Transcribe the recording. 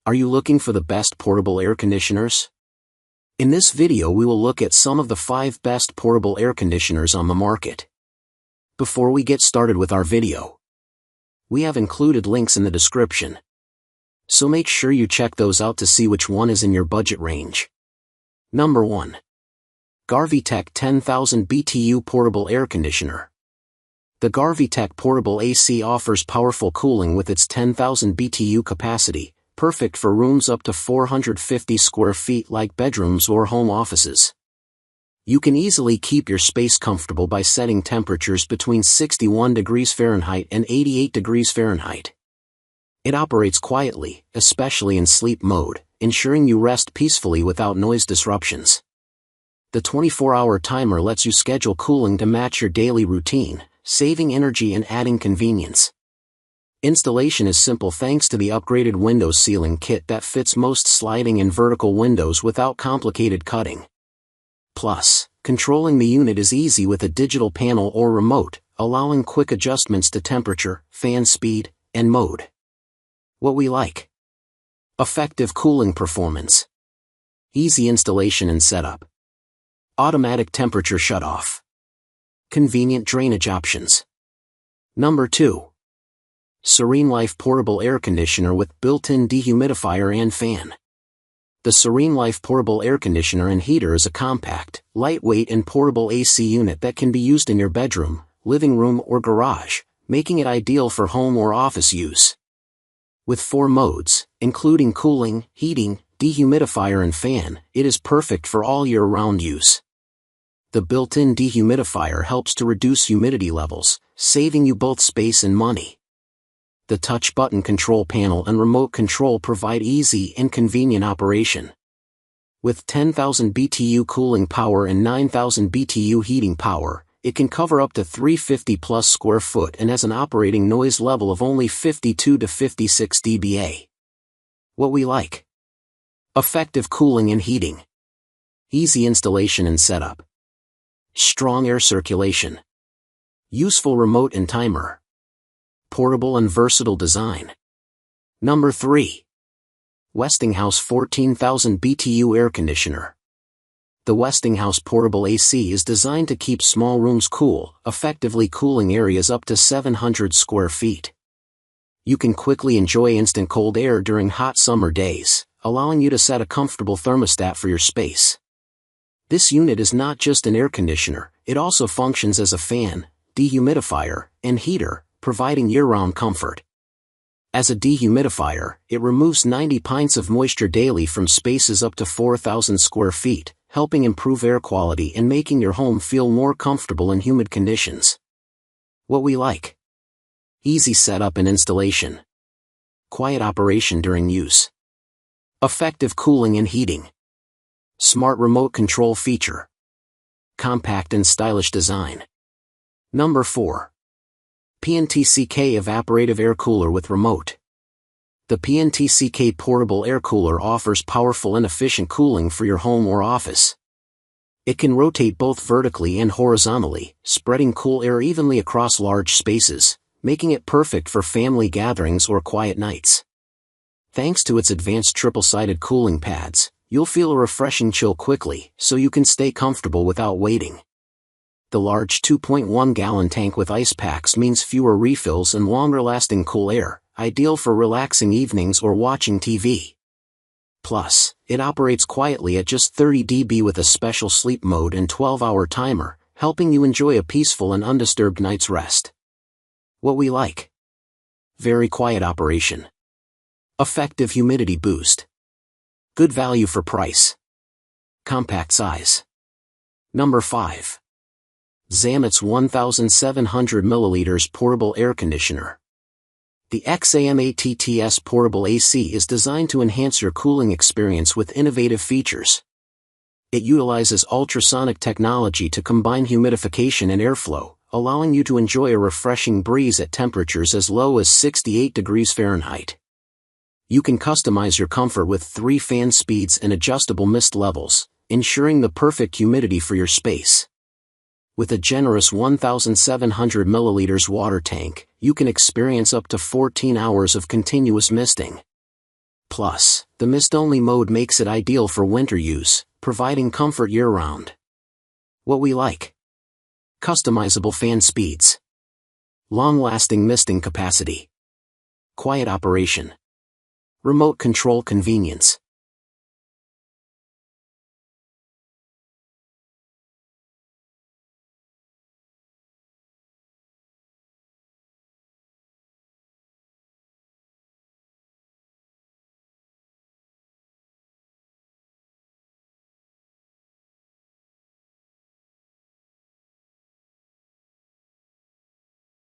Are you looking for the best portable air conditioners? In this video we will look at some of the 5 best portable air conditioners on the market. Before we get started with our video, we have included links in the description, so make sure you check those out to see which one is in your budget range. Number 1. GarveeTech 10,000 BTU Portable Air Conditioner. The GarveeTech Portable AC offers powerful cooling with its 10,000 BTU capacity, perfect for rooms up to 450 square feet like bedrooms or home offices. You can easily keep your space comfortable by setting temperatures between 61 degrees Fahrenheit and 88 degrees Fahrenheit. It operates quietly, especially in sleep mode, ensuring you rest peacefully without noise disruptions. The 24-hour timer lets you schedule cooling to match your daily routine, saving energy and adding convenience. Installation is simple thanks to the upgraded window sealing kit that fits most sliding and vertical windows without complicated cutting. Plus, controlling the unit is easy with a digital panel or remote, allowing quick adjustments to temperature, fan speed, and mode. What we like: effective cooling performance, easy installation and setup, automatic temperature shutoff, convenient drainage options. Number 2. SereneLife Portable Air Conditioner with built-in dehumidifier and fan. The SereneLife Portable Air Conditioner and Heater is a compact, lightweight and portable AC unit that can be used in your bedroom, living room or garage, making it ideal for home or office use. With 4 modes, including cooling, heating, dehumidifier and fan, it is perfect for all year-round use. The built-in dehumidifier helps to reduce humidity levels, saving you both space and money. The touch button control panel and remote control provide easy and convenient operation. With 10,000 BTU cooling power and 9,000 BTU heating power, it can cover up to 350 plus square foot and has an operating noise level of only 52 to 56 dBA. What we like: effective cooling and heating, easy installation and setup, strong air circulation, useful remote and timer, portable and versatile design. Number 3. Westinghouse 14,000 BTU Air Conditioner. The Westinghouse Portable AC is designed to keep small rooms cool, effectively cooling areas up to 700 square feet. You can quickly enjoy instant cold air during hot summer days, allowing you to set a comfortable thermostat for your space. This unit is not just an air conditioner, it also functions as a fan, dehumidifier, and heater, providing year-round comfort. As a dehumidifier, it removes 90 pints of moisture daily from spaces up to 4,000 square feet, helping improve air quality and making your home feel more comfortable in humid conditions. What we like: easy setup and installation, quiet operation during use, effective cooling and heating, smart remote control feature, compact and stylish design. Number 4. PNTCK Evaporative Air Cooler with Remote. The PNTCK Portable Air Cooler offers powerful and efficient cooling for your home or office. It can rotate both vertically and horizontally, spreading cool air evenly across large spaces, making it perfect for family gatherings or quiet nights. Thanks to its advanced triple-sided cooling pads, you'll feel a refreshing chill quickly, so you can stay comfortable without waiting. The large 2.1-gallon tank with ice packs means fewer refills and longer-lasting cool air, ideal for relaxing evenings or watching TV. Plus, it operates quietly at just 30 dB with a special sleep mode and 12-hour timer, helping you enjoy a peaceful and undisturbed night's rest. What we like: very quiet operation, effective humidity boost, good value for price, compact size. Number 5. XAMATTS 1700 ml Portable Air Conditioner. The XAMATTS Portable AC is designed to enhance your cooling experience with innovative features. It utilizes ultrasonic technology to combine humidification and airflow, allowing you to enjoy a refreshing breeze at temperatures as low as 68 degrees Fahrenheit. You can customize your comfort with 3 fan speeds and adjustable mist levels, ensuring the perfect humidity for your space. With a generous 1,700 milliliters water tank, you can experience up to 14 hours of continuous misting. Plus, the mist-only mode makes it ideal for winter use, providing comfort year-round. What we like: customizable fan speeds, long-lasting misting capacity, quiet operation, remote control convenience.